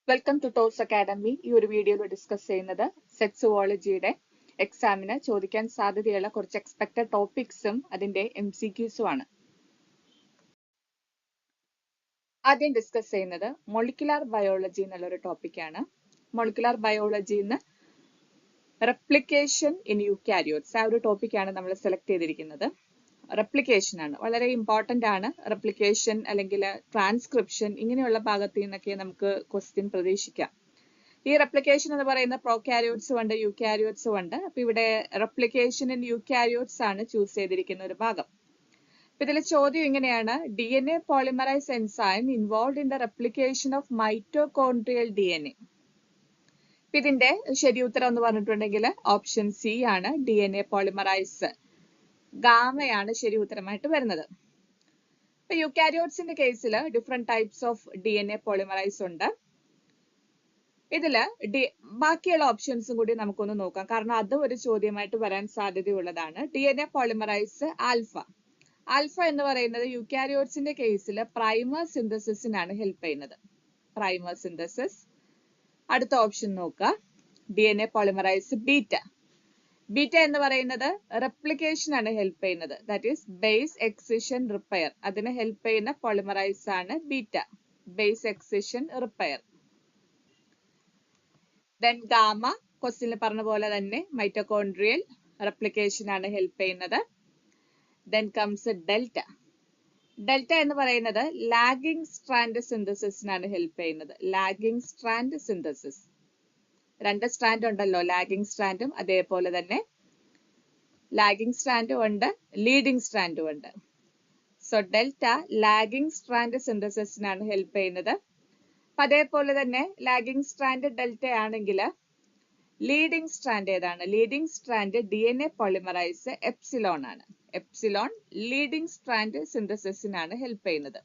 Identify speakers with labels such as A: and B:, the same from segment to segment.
A: Welcome to toss academy. ഈ ഒരു വീഡിയോയിൽ ഡിസ്കസ് ചെയ്യുന്നത് സെക്സ് സുവോളജിയുടെ എക്സാമിന് ചോദിക്കാൻ സാധ്യതയുള്ള കുറച്ച് എക്സ്പെക്ടഡ് ടോപ്പിക്സും അതിന്റെ MCQസും ആണ്. ആദ്യം ഡിസ്കസ് ചെയ്യുന്നത് മൊളിക്കുലാർ ബയോളജി എന്നുള്ളൊരു ടോപ്പിക്കാണ്. മൊളിക്കുലാർ ബയോളജിന്ന് റെപ്ലിക്കേഷൻ ഇൻ യൂക്കാരിയോട്സ് ആ ഒരു ടോപ്പിക്കാണ് നമ്മൾ സെലക്ട് ചെയ്തിരിക്കുന്നത്. റെപ്ലിക്കേഷൻ ആണ്, വളരെ ഇമ്പോർട്ടന്റ് ആണ്. റെപ്ലിക്കേഷൻ അല്ലെങ്കിൽ ട്രാൻസ്ക്രിപ്ഷൻ ഇങ്ങനെയുള്ള ഭാഗത്ത് നിന്നൊക്കെ നമുക്ക് ക്വസ്റ്റ്യൻ പ്രതീക്ഷിക്കാം. ഈ റെപ്ലിക്കേഷൻ എന്ന് പറയുന്ന പ്രോകാരിയോട്സും ഉണ്ട് യൂക്കാരിയോട്സും ഉണ്ട്. അപ്പൊ ഇവിടെ റെപ്ലിക്കേഷൻ ഇൻ യൂക്കാരിയോട്സ് ആണ് ചൂസ് ചെയ്തിരിക്കുന്ന ഒരു ഭാഗം. അപ്പൊ ഇതിലെ ചോദ്യം ഇങ്ങനെയാണ്: DNA polymerase enzyme involve in the replication of mitochondrial DNA. ഇതിന്റെ ശരി ഉത്തരം എന്ന് പറഞ്ഞിട്ടുണ്ടെങ്കിൽ ഓപ്ഷൻ സി ആണ്, DNA പോളിമറൈസ് ഗാമയാണ് ശരി ഉത്തരമായിട്ട് വരുന്നത്. ഇപ്പൊ യൂക്കാരിയോട്സിന്റെ കേസിൽ different types of DNA polymerase ഉണ്ട്. ഇതില് ബാക്കിയുള്ള ഓപ്ഷൻസും കൂടി നമുക്കൊന്ന് നോക്കാം, കാരണം അത് ഒരു ചോദ്യമായിട്ട് വരാൻ സാധ്യതയുള്ളതാണ്. DNA polymerase alpha. ആൽഫ എന്ന് പറയുന്നത് യൂക്കാരിയോട്സിന്റെ കേസിൽ പ്രൈമർ സിന്തസിസിനാണ് ഹെൽപ്പ് ചെയ്യുന്നത്. Primer synthesis. അടുത്ത ഓപ്ഷൻ നോക്കുക, DNA പോളിമറൈസ് ബീറ്റ. ബീറ്റ എന്ന് പറയുന്നത് റെപ്ലിക്കേഷൻ ആണ് ഹെൽപ്പ് ചെയ്യുന്നത്. That is base excision repair. അതിന് ഹെൽപ്പ് ചെയ്യുന്ന പോളിമറൈസ് ആണ് beta, base excision repair. Then gamma, ക്വസ്റ്റ്യനിൽ പറഞ്ഞ പോലെ തന്നെ മൈറ്റോകോൺഡ്രിയൽ റെപ്ലിക്കേഷൻ ആണ് ഹെൽപ്പ് ചെയ്യുന്നത്. Then comes delta. ഡെൽറ്റ എന്ന് പറയുന്നത് ലാഗിംഗ് സ്ട്രാൻഡ് സിന്തസിസിനാണ് ഹെൽപ്പ് ചെയ്യുന്നത്. Lagging strand synthesis. രണ്ട് സ്ട്രാൻഡ് ഉണ്ടല്ലോ, ലാഗിംഗ് സ്ട്രാൻഡും അതേപോലെ തന്നെ ലാഗിംഗ് സ്ട്രാൻഡും ഉണ്ട്, ലീഡിംഗ് സ്ട്രാൻഡും ഉണ്ട്. സോ ഡെൽറ്റ ലാഗിംഗ് സ്ട്രാൻഡ് സിന്തസിസിനാണ് ഹെൽപ്പ് ചെയ്യുന്നത്. അപ്പൊ അതേപോലെ തന്നെ ലാഗിംഗ് സ്ട്രാൻഡ് ഡെൽറ്റ ആണെങ്കിൽ ലീഡിംഗ് സ്ട്രാൻഡ് ഏതാണ്? Leading strand DNA polymerase epsilon ആണ്. എപ്സിലോൺ ലീഡിംഗ് സ്ട്രാൻഡ് സിന്തസിസിനാണ് ഹെൽപ്പ് ചെയ്യുന്നത്.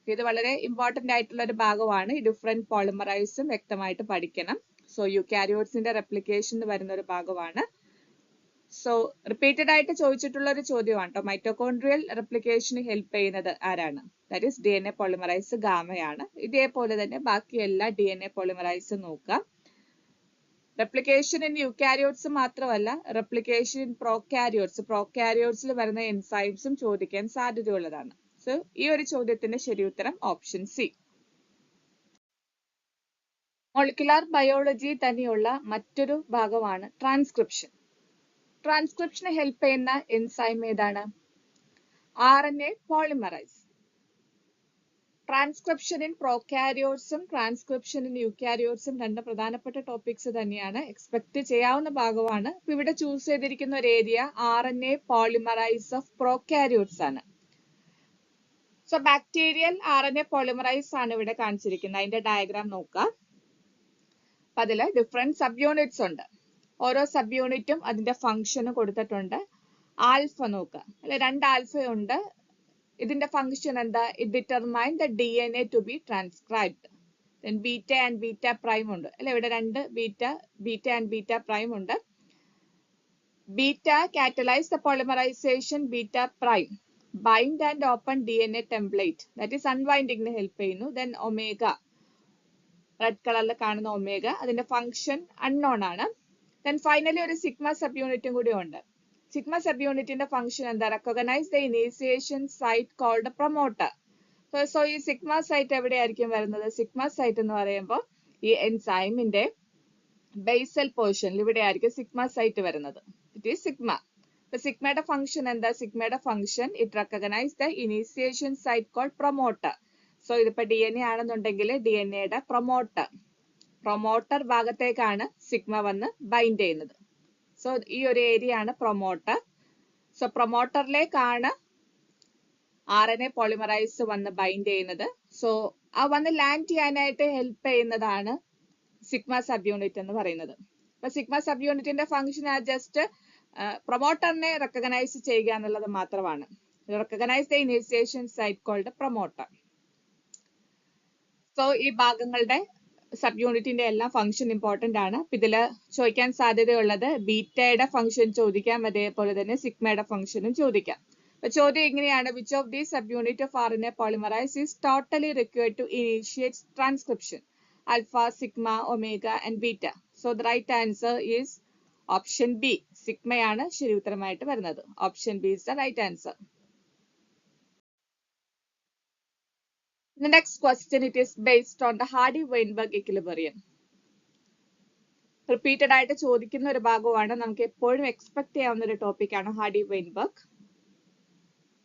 A: ഇത് വളരെ ഇമ്പോർട്ടന്റ് ആയിട്ടുള്ള ഒരു ഭാഗമാണ്. ഈ ഡിഫറെന്റ് പോളിമറൈസും വ്യക്തമായിട്ട് പഠിക്കണം. സോ യൂക്കാരിയോട്സിന്റെ റെപ്ലിക്കേഷൻ വരുന്ന ഒരു ഭാഗമാണ്. സോ റിപ്പീറ്റഡ് ആയിട്ട് ചോദിച്ചിട്ടുള്ള ഒരു ചോദ്യമാണ് കേട്ടോ. മൈറ്റോകോൺഡ്രിയൽ റെപ്ലിക്കേഷന് ഹെൽപ്പ് ചെയ്യുന്നത് ആരാണ്? ദാറ്റ് ഈസ് DNA പോളിമറൈസ് ഗാമയാണ്. ഇതേപോലെ തന്നെ ബാക്കി എല്ലാ DNA പോളിമറൈസും നോക്കുക. റെപ്ലിക്കേഷൻ ഇൻ യൂക്കാരിയോട്സ് മാത്രമല്ല, റെപ്ലിക്കേഷൻ ഇൻ പ്രോകാരിയോട്സ്, പ്രോകാരിയോട്സിൽ വരുന്ന എൻസൈംസും ചോദിക്കാൻ സാധ്യതയുള്ളതാണ്. സോ ഈ ഒരു ചോദ്യത്തിന്റെ ശരി ഉത്തരം ഓപ്ഷൻ സി. മോളിക്കുലാർ ബയോളജി തന്നെയുള്ള മറ്റൊരു ഭാഗമാണ് ട്രാൻസ്ക്രിപ്ഷൻ. ട്രാൻസ്ക്രിപ്ഷന് ഹെൽപ്പ് ചെയ്യുന്ന എൻസൈം ഏതാണ്? RNA polymerase. ട്രാൻസ്ക്രിപ്ഷൻ ഇൻ പ്രോകാരിയോട്സും ട്രാൻസ്ക്രിപ്ഷൻ ഇൻ യൂക്കാരിയോട്സും രണ്ട് പ്രധാനപ്പെട്ട ടോപ്പിക്സ് തന്നെയാണ്, എക്സ്പെക്ട് ചെയ്യാവുന്ന ഭാഗമാണ്. ഇവിടെ ചൂസ് ചെയ്തിരിക്കുന്ന ഒരു area RNA polymerase of prokaryotes ആണ്. സോ ബാക്ടീരിയൽ RNA പോളിമറൈസ് ആണ് ഇവിടെ കാണിച്ചിരിക്കുന്നത്. അതിന്റെ ഡയഗ്രാം നോക്കുക. അപ്പൊ അതില് ഡിഫറെന്റ് സബ് യൂണിറ്റ്സ് ഉണ്ട്. ഓരോ സബ് യൂണിറ്റും അതിന്റെ ഫംഗ്ഷന് കൊടുത്തിട്ടുണ്ട്. ആൽഫ നോക്കുക, അല്ലെ, രണ്ട് ആൽഫയുണ്ട്. ഇതിന്റെ ഫംഗ്ഷൻ എന്താ? It determine the DNA to be transcribed. Then beta and beta prime ഉണ്ട്, അല്ലെ, ഇവിടെ രണ്ട് ബീറ്റ ആൻഡ് ബീറ്റ പ്രൈം ഉണ്ട്. Beta catalyse the polymerisation beta prime, bind and open DNA template, that is അൺവൈൻഡിങ്ങിന് ഹെൽപ്പ് ചെയ്യുന്നു. Then omega, red കളറിൽ കാണുന്ന omega, അതിന്റെ ഫംഗ്ഷൻ അൺനോൺ ആണ്. ദെൻ ഫൈനലി ഒരു സിഗ്മ സബ് യൂണിറ്റും കൂടി ഉണ്ട്. സിഗ്മ സബ് യൂണിറ്റിന്റെ ഫംഗ്ഷൻ എന്താ? Recognise the initiation site called promoter. So ഈ സിഗ്മ സൈറ്റ് എവിടെയായിരിക്കും വരുന്നത്? സിഗ്മ സൈറ്റ് എന്ന് പറയുമ്പോൾ ഈ എൻസൈമിന്റെ ബേസൽ പോർഷനിൽ ഇവിടെ ആയിരിക്കും സിഗ്മ സൈറ്റ് വരുന്നത്. It is sigma. അപ്പൊ സിഗ്മയുടെ ഫംഗ്ഷൻ എന്താ? സിഗ്മയുടെ function it recognise the initiation site called promoter. So ഇതിപ്പോ DNA ആണെന്നുണ്ടെങ്കിൽ DNAയുടെ പ്രൊമോട്ടർ ഭാഗത്തേക്കാണ് സിഗ്മ വന്ന് ബൈൻഡ് ചെയ്യുന്നത്. സോ ഈ ഒരു ഏരിയ ആണ് പ്രൊമോട്ടർ. സോ പ്രൊമോട്ടറിലേക്കാണ് RNA പോളിമറൈസ് വന്ന് ബൈൻഡ് ചെയ്യുന്നത്. സോ ആ വന്ന് ലാൻഡ് ചെയ്യാനായിട്ട് ഹെൽപ്പ് ചെയ്യുന്നതാണ് സിഗ്മ സബ് യൂണിറ്റ് എന്ന് പറയുന്നത്. അപ്പൊ സിഗ്മ സബ് യൂണിറ്റിന്റെ ഫംഗ്ഷൻ ആ ജസ്റ്റ് പ്രൊമോട്ടറിനെ റെക്കഗ്നൈസ് ചെയ്യുക എന്നുള്ളത് മാത്രമാണ്. Recognise the initiation site called promoter. So ഈ ഭാഗങ്ങളുടെ സബ് യൂണിറ്റിന്റെ എല്ലാം ഫംഗ്ഷൻ ഇമ്പോർട്ടന്റ് ആണ്. ഇതില് ചോദിക്കാൻ സാധ്യതയുള്ളത് ബീറ്റയുടെ ഫംഗ്ഷൻ ചോദിക്കാം, അതേപോലെ തന്നെ സിഗ്മയുടെ ഫംഗ്ഷനും ചോദിക്കാം. ചോദ്യം ഇങ്ങനെയാണ്: which of these sub unit of RNA polymerase is totally required to initiate transcription? alpha, sigma, omega and beta. So the right answer is option B. സിഗ്മയാണ് ശരി ഉത്തരമായിട്ട് വരുന്നത്. Option B is the right answer. The next question, it is based on the Hardy-Weinberg equilibrium. Repeated ആയിട്ട് ചോദിക്കുന്ന ഒരു ഭാഗമാണ്, നമുക്ക് എപ്പോഴും expect ചെയ്യാവുന്ന ഒരു ടോപ്പിക്കാണ് Hardy-Weinberg.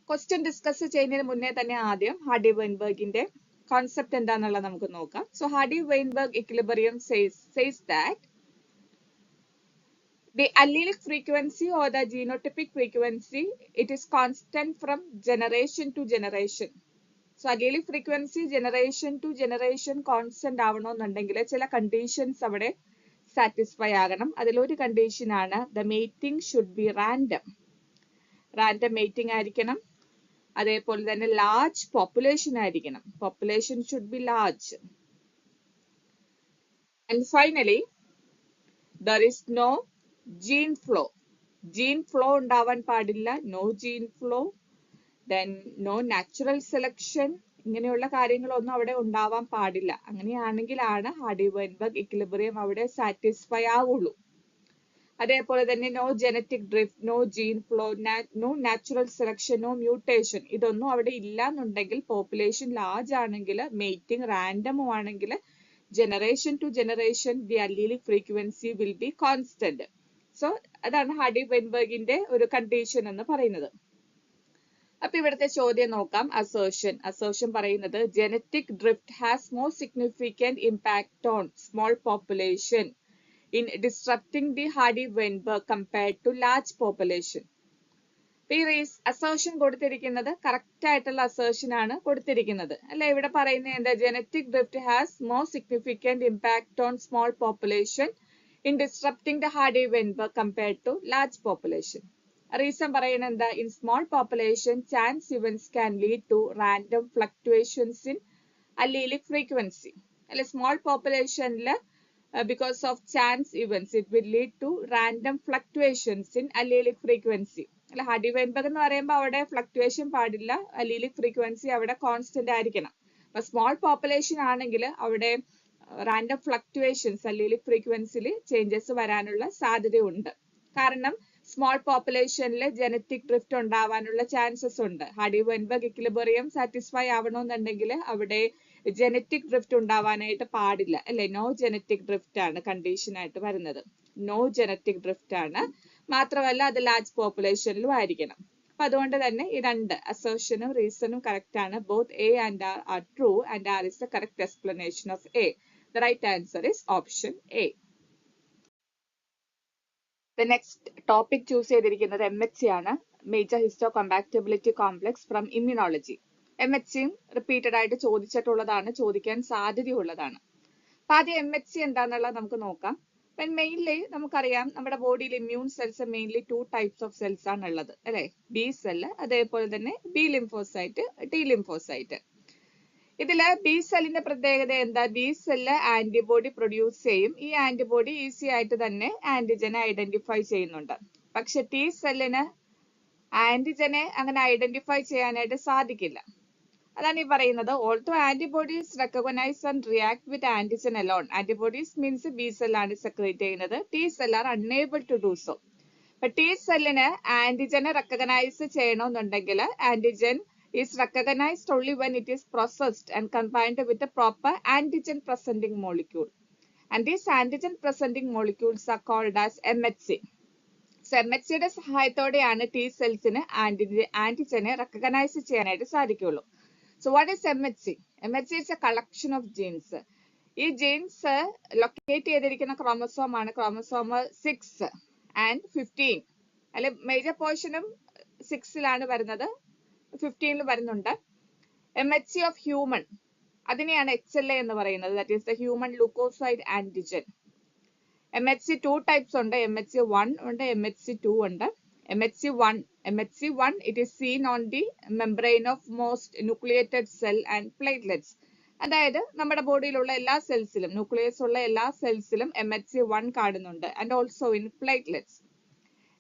A: ക്വസ്റ്റ്യൻ ഡിസ്കസ് ചെയ്യുന്നതിന് മുന്നേ തന്നെ ആദ്യം Hardy-Weinbergന്റെ കോൺസെപ്റ്റ് എന്താണെന്നുള്ളത് നമുക്ക് നോക്കാം. So Hardy-Weinberg equilibrium says that the allelic frequency or the genotypic frequency, it is constant from generation to generation. So allelic frequency generation to generation constant ആവണമെന്നുണ്ടെങ്കിൽ ചില കണ്ടീഷൻസ് അവിടെ satisfy ആകണം. അതിലൊരു കണ്ടീഷൻ ആണ് the mating should be random. Random mating ആയിരിക്കണം. അതേപോലെ തന്നെ large population ആയിരിക്കണം. Population should be large. And finally there is no gene flow. Gene flow ഉണ്ടാവാൻ പാടില്ല. No gene flow. Then no natural selection. ഇങ്ങനെയുള്ള കാര്യങ്ങളൊന്നും അവിടെ ഉണ്ടാവാൻ പാടില്ല. അങ്ങനെയാണെങ്കിലാണ് Hardy-Weinberg equilibrium അവിടെ സാറ്റിസ്ഫൈ ആവുള്ളൂ. അതേപോലെ തന്നെ no genetic drift, no gene flow, no natural selection, no mutation, ഇതൊന്നും അവിടെ ഇല്ല എന്നുണ്ടെങ്കിൽ, പോപ്പുലേഷൻ ലാർജ് ആണെങ്കിൽ, മേറ്റിംഗ് റാൻഡമും ആണെങ്കിൽ, generation to generation the allelic frequency will be constant. So അതാണ് Hardy-Weinbergന്റെ ഒരു കണ്ടീഷൻ എന്ന് പറയുന്നത്. അപ്പൊ ഇവിടുത്തെ ചോദ്യം നോക്കാം. അസേർഷൻ പറയുന്നത് genetic drift has more significant impact on small population in disrupting the Hardy-Weinberg compared to large population. Assertion കൊടുത്തിരിക്കുന്നത് കറക്റ്റ് ആയിട്ടുള്ള അസേർഷൻ ആണ് കൊടുത്തിരിക്കുന്നത് അല്ലെ. ഇവിടെ പറയുന്നത് എന്താ? Genetic drift has more significant impact on small population in disrupting the Hardy-Weinberg compared to large population. Reason പറയുന്നത് എന്താ? In small population chance events can lead to random fluctuations in allelic frequency. അല്ലെ, small പോപ്പുലേഷനിൽ because of chance events it will lead to random fluctuations in allelic frequency. അല്ല, Hardy-Weinberg എന്ന് പറയുമ്പോൾ അവിടെ fluctuation പാടില്ല. allelic frequency അവിടെ constant ആയിരിക്കണം. അപ്പൊ സ്മോൾ പോപ്പുലേഷൻ ആണെങ്കിൽ അവിടെ റാൻഡം ഫ്ലക്ച്വേഷൻസ് allelic frequencyയിൽ ചേഞ്ചസ് വരാനുള്ള സാധ്യതയുണ്ട്. കാരണം സ്മോൾ പോപ്പുലേഷനിൽ ജനറ്റിക് ഡ്രിഫ്റ്റ് ഉണ്ടാവാനുള്ള ചാൻസസ് ഉണ്ട്. Hardy-Weinberg equilibrium സാറ്റിസ്ഫൈ ആവണമെന്നുണ്ടെങ്കിൽ അവിടെ ജനറ്റിക് ഡ്രിഫ്റ്റ് ഉണ്ടാവാനായിട്ട് പാടില്ല അല്ലെ. നോ ജനറ്റിക് ഡ്രിഫ്റ്റ് ആണ് കണ്ടീഷൻ ആയിട്ട് വരുന്നത്. നോ ജനറ്റിക് ഡ്രിഫ്റ്റ് ആണ്. മാത്രമല്ല അത് ലാർജ് പോപ്പുലേഷനിലും ആയിരിക്കണം. അപ്പൊ അതുകൊണ്ട് തന്നെ ഈ രണ്ട് അസേർഷനും റീസണും കറക്റ്റ് ആണ്. Both A and R are true and R is the correct explanation of A. The right answer is option A. The next topic choose ചെയ്തിരിക്കുന്നത് MHC ആണ്. Major histocompatibility complex from immunology. MHCയും repeated ആയിട്ട് ചോദിച്ചിട്ടുള്ളതാണ്, ചോദിക്കാൻ സാധ്യതയുള്ളതാണ്. അപ്പൊ ആദ്യം MHC എന്താണെന്നുള്ളത് നമുക്ക് നോക്കാം. മെയിൻലി നമുക്കറിയാം നമ്മുടെ ബോഡിയിൽ immune cells mainly 2 types of cells ആണ് ഉള്ളത് അല്ലെ. ബി സെല്ല്, അതേപോലെ തന്നെ ബി ലിംഫോസൈറ്റ്, ടി ലിംഫോസൈറ്റ്. ഇതില് ബി സെല്ലിന്റെ പ്രത്യേകത എന്താ? ബി സെല്ല് ആന്റിബോഡി പ്രൊഡ്യൂസ് ചെയ്യും. ഈ ആന്റിബോഡി ഈസി ആയിട്ട് തന്നെ ആന്റിജനെ ഐഡന്റിഫൈ ചെയ്യുന്നുണ്ട്. പക്ഷെ ടി സെല്ലിന് ആന്റിജനെ അങ്ങനെ ഐഡന്റിഫൈ ചെയ്യാനായിട്ട് സാധിക്കില്ല. അതാണ് ഈ പറയുന്നത്. Also antibodies recognise and react with antigen alone. Antibodies means B സെല്ലാണ് സെക്രേറ്റ് ചെയ്യുന്നത്. T cell are unable to do so. അപ്പൊ ടി സെല്ലിന് ആന്റിജനെ റെക്കഗ്നൈസ് ചെയ്യണമെന്നുണ്ടെങ്കിൽ antigen is recognized only when it is processed and combined with a proper antigen presenting molecule, and these antigen presenting molecules are called as MHC. So MHC യുടെ സഹായത്തോടെയാണ് T സെൽസിന് ആന്റിജനെ recognise ചെയ്യാനായിട്ട് സാധിക്കുള്ളൂ. So what is MHC? MHC is a collection of genes. ഈ jeans locate ചെയ്തിരിക്കുന്ന chromosome ആണ് chromosome 6 and 15. അല്ലെ, major പോർഷനും 6-ലാണ് വരുന്നത്, 15-ൽ വരുന്നുണ്ട്. MHC ഓഫ് ഹ്യൂമൻ, അതിനെയാണ് XLA എന്ന് പറയുന്നത്. That is the human leukocyte antigen. MHC 2 types ഉണ്ട്. MHC 1 ഉണ്ട്, MHC 2 ഉണ്ട്. MHC 1 it is seen on the membrane of most nucleated cell and platelets. അതായത് നമ്മുടെ ബോഡിയിലുള്ള എല്ലാ സെൽസിലും, ന്യൂക്ലിയസ് ഉള്ള എല്ലാ സെൽസിലും MHC 1 കാണുന്നുണ്ട്. And also in platelets.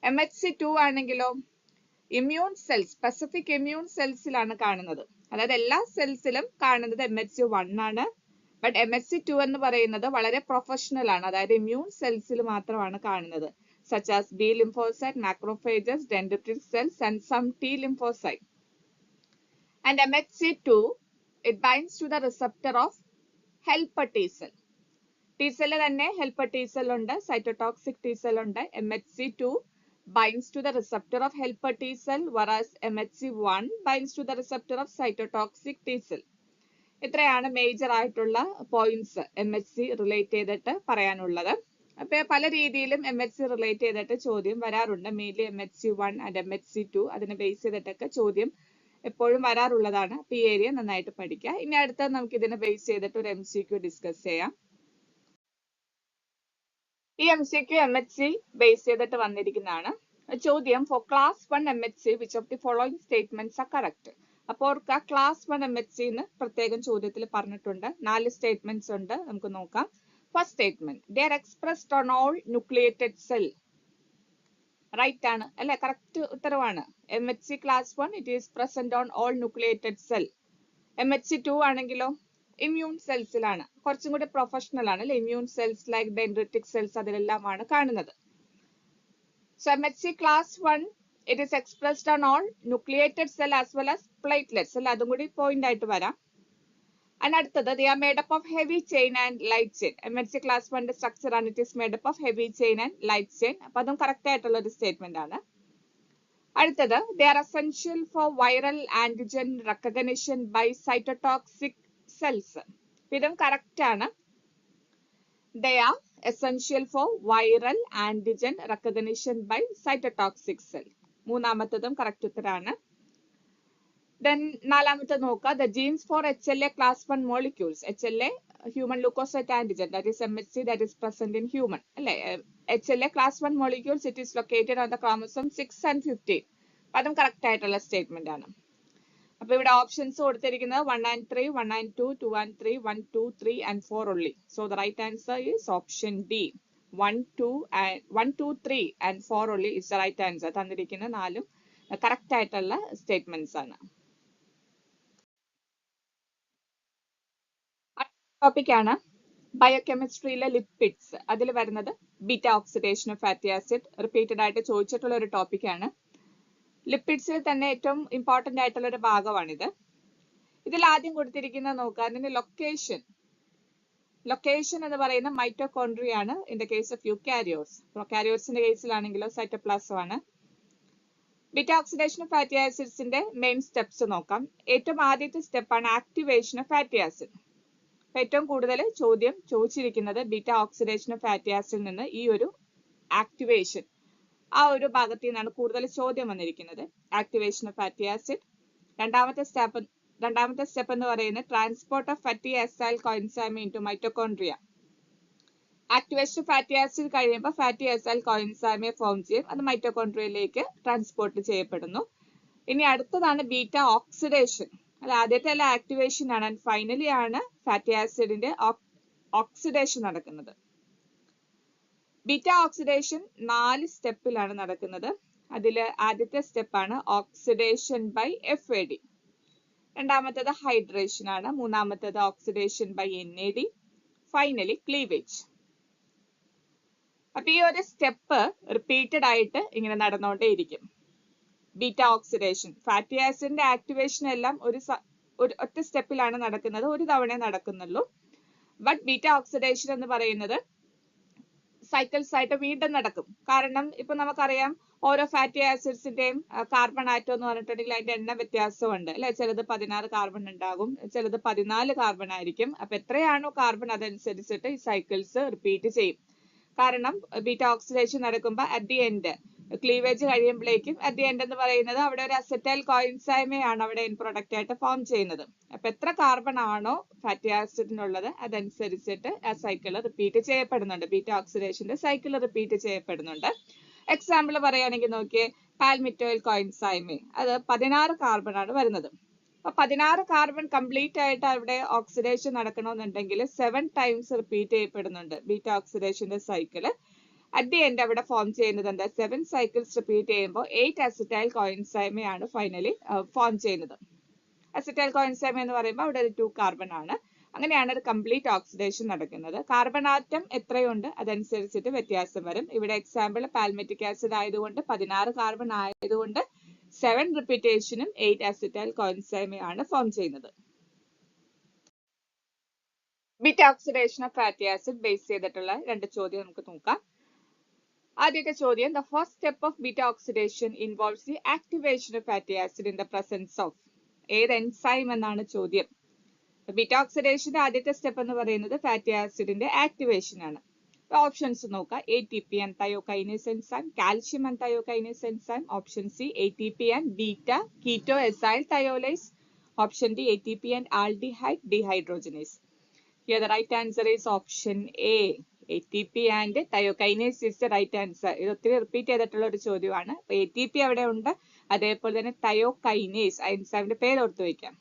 A: MHC 2 ആണെങ്കിലോ ഇമ്മ്യൂൺ സെൽസ്, സ്പെസിഫിക് ഇമ്മ്യൂൺ സെൽസിലാണ് കാണുന്നത്. അതായത് എല്ലാ സെൽസിലും കാണുന്നത് MHC 1 ആണ്. ബട്ട് MHC2 എന്ന് പറയുന്നത് വളരെ പ്രൊഫഷണൽ ആണ്, അതായത് ഇമ്മ്യൂൺ സെൽസിൽ മാത്രമാണ് കാണുന്നത്, such as B lymphocyte, macrophages, dendritic cells and some T lymphocyte. And MHC2, it binds to the receptor of helper T cell. T cell തന്നെ helper T cell ഉണ്ട്, cytotoxic T cell ഉണ്ട്. MHC2 binds to the receptor of helper T cell, whereas MHC1 binds to the receptor of cytotoxic T cell. ഇത്രയാണ് major ആയിട്ടുള്ള points MHC relate ചെയ്തിട്ട് പറയാനുള്ളത്. അപ്പൊ പല രീതിയിലും MHC റിലേറ്റ് ചെയ്തിട്ട് ചോദ്യം വരാറുണ്ട്. മെയിൻലി MHC1 ആൻഡ് MHC2 അതിനെ ബേസ് ചെയ്തിട്ടൊക്കെ ചോദ്യം എപ്പോഴും വരാറുള്ളതാണ്. അപ്പൊ ഈ ഏരിയ നന്നായിട്ട് പഠിക്കുക. ഇനി അടുത്ത നമുക്ക് ഇതിനെ ബേസ് ചെയ്തിട്ട് ഒരു MCQ ഡിസ്കസ് ചെയ്യാം. ഈ MCQ MHC ബേസ് ചെയ്തിട്ട് വന്നിരിക്കുന്നതാണ്. ചോദ്യം for class 1 MHC which of the following statements are correct. അപ്പോൾ ക്ലാസ് 1 MHC എന്ന് പ്രത്യേകം ചോദ്യത്തിൽ പറഞ്ഞിട്ടുണ്ട്. 4 സ്റ്റേറ്റ്മെന്റ്സ് ഉണ്ട്, നമുക്ക് നോക്കാം. First statement, they are expressed on all nucleated cell. Right ആണ് അല്ലെ, കറക്റ്റ് ഉത്തരവാണ്. MHC class 1 it is present on all nucleated cell. MHC2 ആണെങ്കിലോ ഇമ്മ്യൂൺ സെൽസിലാണ്, കുറച്ചും കൂടി പ്രൊഫഷണൽ ആണ് അല്ലെ, immune cells like dendritic cells അതിലെല്ലാമാണ് കാണുന്നത്. സോ MHC class 1 it is expressed on all nucleated cell as well as platelets. അല്ല, അതും കൂടി പോയിന്റ് ആയിട്ട് വരാം. അടുത്തത് they are made up of heavy chain and light chain. MHC class 1 structure ആണ്, it is made up of heavy chain and light chain. അപ്പൊ അതും correct ആയിട്ടുള്ള ഒരു സ്റ്റേറ്റ്മെന്റ് ആണ്. അടുത്തത് they are essential for viral antigen recognition by cytotoxic cells. ഇതും correct ആണ്. They are essential for viral antigen recognition by cytotoxic cell. മൂന്നാമത്തതും correct ഉത്തരാണ്. Then നാലാമത്തെ നോക്കുക, the genes for HLA class 1 molecules. HLA human leukocyte antigen, that is MHC, that is present in human അല്ലെ. HLA class 1 molecules, it is located on the chromosome 6 and 15. അതും correct ആയിട്ടുള്ള statement ആണ്. അപ്പൊ ഇവിടെ options കൊടുത്തിരിക്കുന്നത് 1 and 3, 1 and 2, 2 and 3, 1, 2, 3 and 4 only. So the right answer is option D. 1, 2, 3 and 4 only is the right answer. തന്നിരിക്കുന്ന നാലും correct ആയിട്ടുള്ള statements ആണ്. ടോപ്പിക് ആണ് ബയോകെമിസ്ട്രിയിലെ ലിപ്പിഡ്സ്. അതിൽ വരുന്നത് beta oxidation of fatty acid. Repeated ആയിട്ട് ചോദിച്ചിട്ടുള്ള ഒരു ടോപ്പിക് ആണ്. ലിപ്പിഡ്സിൽ തന്നെ ഏറ്റവും ഇമ്പോർട്ടന്റ് ആയിട്ടുള്ള ഒരു ഭാഗമാണിത്. ഇതിൽ ആദ്യം കൊടുത്തിരിക്കുന്ന നോക്കുക, അതിന്റെ ലൊക്കേഷൻ എന്ന് പറയുന്ന മൈറ്റോകോൺട്രിയ ആണ് in the case of eukaryotes. പ്രൊകാരിയോട്സിന്റെ കേസിലാണെങ്കിലോ സൈറ്റോപ്ലാസം ആണ്. ബീറ്റ ഓക്സിഡേഷൻ ഓഫ് ഫാറ്റി ആസിഡ്സിന്റെ മെയിൻ സ്റ്റെപ്സ് നോക്കാം. ഏറ്റവും ആദ്യത്തെ സ്റ്റെപ്പാണ് ആക്ടിവേഷൻ ഓഫ് ഫാറ്റി ആസിഡ്. ഏറ്റവും കൂടുതൽ ചോദ്യം ചോദിച്ചിരിക്കുന്നത് ബീറ്റ ഓക്സിഡേഷൻ ഓഫ് ഫാറ്റി ആസിഡിൽ നിന്ന് ഈ ഒരു ആക്ടിവേഷൻ, ആ ഒരു ഭാഗത്ത് നിന്നാണ് കൂടുതൽ ചോദ്യം വന്നിരിക്കുന്നത്. Activation of fatty acid. രണ്ടാമത്തെ സ്റ്റെപ്പ് എന്ന് പറയുന്നത് transport of fatty acyl coenzyme into mitochondria. Activation of fatty acid കഴിയുമ്പോൾ ഫാറ്റി അസൈൽ കോഎൻസൈമെ ഫോം ചെയ്യും, അത് മൈറ്റോകോൺട്രിയയിലേക്ക് ട്രാൻസ്പോർട്ട് ചെയ്യപ്പെടുന്നു. ഇനി അടുത്തതാണ് ബീറ്റ ഓക്സിഡേഷൻ. അത് ആദ്യത്തെ അല്ല ആക്ടിവേഷൻ ആണ്. ഫൈനലി ആണ് ഫാറ്റി ആസിഡിന്റെ ഓക്സിഡേഷൻ നടക്കുന്നത്. ബീറ്റ ഓക്സിഡേഷൻ 4 സ്റ്റെപ്പിലാണ് നടക്കുന്നത്. അതിൽ ആദ്യത്തെ സ്റ്റെപ്പാണ് ഓക്സിഡേഷൻ ബൈ FAD. രണ്ടാമത്തേത് ഹൈഡ്രേഷൻ ആണ്. മൂന്നാമത്തേത് oxidation by NAD. Finally cleavage. അപ്പൊ ഈ ഒരു സ്റ്റെപ്പ് റിപ്പീറ്റഡ് ആയിട്ട് ഇങ്ങനെ നടന്നുകൊണ്ടേയിരിക്കും. ബീറ്റ ഓക്സിഡേഷൻ, ഫാറ്റി ആസിഡിന്റെ ആക്ടിവേഷൻ എല്ലാം ഒറ്റ സ്റ്റെപ്പിലാണ് നടക്കുന്നത്, ഒരു തവണ നടക്കുന്നുള്ളൂ. ബട്ട് ബീറ്റ ഓക്സിഡേഷൻ എന്ന് പറയുന്നത് സൈക്കിൾസ് ആയിട്ട് വീണ്ടും നടക്കും. കാരണം ഇപ്പൊ നമുക്കറിയാം ഓരോ ഫാറ്റി ആസിഡ്സിന്റെയും കാർബൺ ആറ്റം എന്ന് പറഞ്ഞിട്ടുണ്ടെങ്കിൽ അതിന്റെ എണ്ണം വ്യത്യാസമുണ്ട് അല്ലെ. ചിലത് 16 കാർബൺ ഉണ്ടാകും, ചിലത് 14 കാർബൺ ആയിരിക്കും. അപ്പൊ എത്രയാണോ കാർബൺ അതനുസരിച്ചിട്ട് ഈ സൈക്കിൾസ് റിപ്പീറ്റ് ചെയ്യും. കാരണം ബീറ്റ ഓക്സിഡേഷൻ നടക്കുമ്പോൾ അറ്റ് ദി എൻഡ് ക്ലീവേജ് കഴിയുമ്പോഴേക്കും അറ്റ് ദി എൻഡ് എന്ന് പറയുന്നത് അവിടെ ഒരു അസറ്റൈൽ കോയിൻസൈമയാണ് അവിടെ എൻ പ്രൊഡക്റ്റ് ആയിട്ട് ഫോം ചെയ്യുന്നത്. അപ്പൊ എത്ര കാർബൺ ആണോ ഫാറ്റി ആസിഡിനുള്ളത് അതനുസരിച്ചിട്ട് ആ സൈക്കിൾ റിപ്പീറ്റ് ചെയ്യപ്പെടുന്നുണ്ട്. ബീറ്റ ഓക്സിഡേഷന്റെ സൈക്കിൾ റിപ്പീറ്റ് ചെയ്യപ്പെടുന്നുണ്ട്. എക്സാമ്പിൾ പറയുകയാണെങ്കിൽ നോക്കിയേ, പാൽമിറ്റോയിൽ കോയിൻസൈമെ, അത് 16 കാർബൺ ആണ് വരുന്നത്. അപ്പൊ 16 കാർബൺ കംപ്ലീറ്റ് ആയിട്ട് അവിടെ ഓക്സിഡേഷൻ നടക്കണമെന്നുണ്ടെങ്കിൽ 7 ടൈംസ് റിപ്പീറ്റ് ചെയ്യപ്പെടുന്നുണ്ട് ബീറ്റ ഓക്സിഡേഷന്റെ സൈക്കിള്. അറ്റ് ദി എൻഡ് അവിടെ ഫോം ചെയ്യുന്നത് എന്താ, 7 സൈക്കിൾസ് റിപ്പീറ്റ് ചെയ്യുമ്പോൾ 8 അസറ്റൈൽ കോയിൻസൈമയാണ് ഫൈനലി ഫോം ചെയ്യുന്നത്. അസറ്റൈൽ കോയിൻസൈമ എന്ന് പറയുമ്പോൾ അവിടെ ഒരു 2 കാർബൺ ആണ്. അങ്ങനെയാണ് ഒരു കംപ്ലീറ്റ് ഓക്സിഡേഷൻ നടക്കുന്നത്. കാർബൺ ആറ്റം എത്രയുണ്ട് അതനുസരിച്ചിട്ട് വ്യത്യാസം വരും. ഇവിടെ എക്സാമ്പിൾ പാൽമെറ്റിക് ആസിഡ് ആയതുകൊണ്ട് 16 കാർബൺ ആയതുകൊണ്ട് 7 റിപ്പീറ്റേഷനും 8 അസിറ്റൈൽ കോഎൻസൈമാണ് ഫോം ചെയ്യുന്നത്. Beta oxidation of fatty acid base ചെയ്തിട്ടുള്ള 2 ചോദ്യം നമുക്ക് നോക്കാം. ആദ്യത്തെ ചോദ്യം, the first step of beta oxidation involves the activation of fatty acid in the presence of ഏത് എൻസൈം എന്നാണ് ചോദ്യം. ബീറ്റ ഓക്സിഡേഷന്റെ ആദ്യത്തെ സ്റ്റെപ്പ് എന്ന് പറയുന്നത് ഫാറ്റി ആസിഡിന്റെ ആക്ടിവേഷൻ ആണ്. ഓപ്ഷൻസ് നോക്കാം. ATP and thiokinases enzyme, calcium and thiokinases enzyme. Option C, ATP and beta ketoacyl thiolase. Option D, ATP and aldehyde dehydrogenase. Here the right answer is option A. ATP and thiokinases is the right answer. ഇത് ഒത്തിരി repeat ചെയ്തിട്ടുള്ള ഒരു ചോദ്യമാണ്. ATP അവിടെ ഉണ്ട്, അതേപോലെ തന്നെ thiokinases എൻസൈമിന്റെ പേര് ഓർത്ത് വയ്ക്കാം.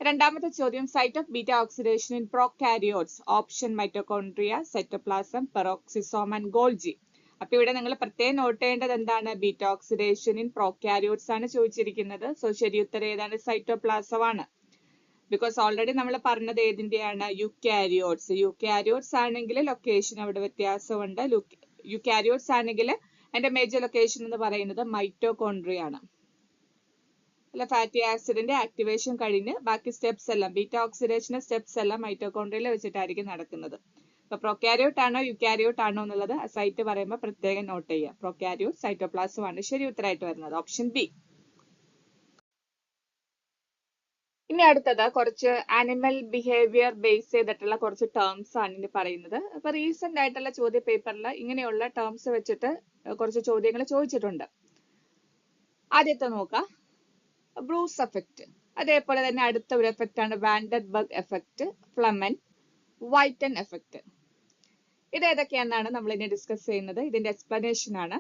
A: രണ്ടാമത്തെ ചോദ്യം, site of beta oxidation in prokaryotes. Option mitochondria, cytoplasm, peroxisome and Golgi. അപ്പൊ ഇവിടെ നിങ്ങൾ പ്രത്യേകം നോട്ട് ചെയ്യേണ്ടത് എന്താണ്? ബീറ്റ ഓക്സിഡേഷൻ ഇൻ പ്രോകാരിയോട്സ് ആണ് ചോദിച്ചിരിക്കുന്നത്. സോ ശരി ഉത്തരം ഏതാണ്? സൈറ്റോപ്ലാസം ആണ്. ബിക്കോസ് ഓൾറെഡി നമ്മൾ പറഞ്ഞത് ഏതിന്റെയാണ്? യുക്കാരിയോട്സ്. യുക്കാരിയോട്സ് ആണെങ്കിൽ ലൊക്കേഷൻ അവിടെ വ്യത്യാസമുണ്ട്. യുക്കാരിയോട്സ് ആണെങ്കിൽ അതിന്റെ മേജർ ലൊക്കേഷൻ എന്ന് പറയുന്നത് മൈറ്റോകോൺട്രിയ ആണ്. അല്ല, ഫാറ്റി ആസിഡിന്റെ ആക്ടിവേഷൻ കഴിഞ്ഞ് ബാക്കി സ്റ്റെപ്സ് എല്ലാം ബീറ്റ ഓക്സിഡേഷന്റെ സ്റ്റെപ്സ് എല്ലാം മൈറ്റോകോൺട്രിയയിൽ വെച്ചിട്ടായിരിക്കും നടക്കുന്നത്. അപ്പൊ പ്രൊകാരിയോട്ട് ആണോ യുക്കാരിയോട്ട് ആണോ എന്നുള്ളത് സൈറ്റ് പറയുമ്പോൾ പ്രത്യേകം നോട്ട് ചെയ്യുക. പ്രൊകാരിയോട്ട് സൈറ്റോപ്ലാസം ആണ് ശരി ഉത്തരമായിട്ട് വരുന്നത്. Option B. ഇനി അടുത്തത് കുറച്ച് ആനിമൽ ബിഹേവിയർ ബേസ് ചെയ്തിട്ടുള്ള കുറച്ച് ടേംസ് ആണ് ഇനി പറയുന്നത്. അപ്പൊ റീസെന്റ് ആയിട്ടുള്ള ചോദ്യ പേപ്പറിൽ ഇങ്ങനെയുള്ള ടേംസ് വെച്ചിട്ട് കുറച്ച് ചോദ്യങ്ങൾ ചോദിച്ചിട്ടുണ്ട്. ആദ്യത്തെ നോക്കാം, ബ്രൂസ് എഫക്റ്റ്. അതേപോലെ തന്നെ അടുത്ത ഒരു എഫക്റ്റ് ആണ് വാൻഡർബർഗ് എഫക്റ്റ്, ഫ്ലമൻ, വൈറ്റൻ എഫക്റ്റ്. ഇത് ഏതൊക്കെയാണെന്നാണ് നമ്മൾ ഇനി ഡിസ്കസ് ചെയ്യുന്നത്. ഇതിന്റെ എക്സ്പ്ലനേഷൻ ആണ്.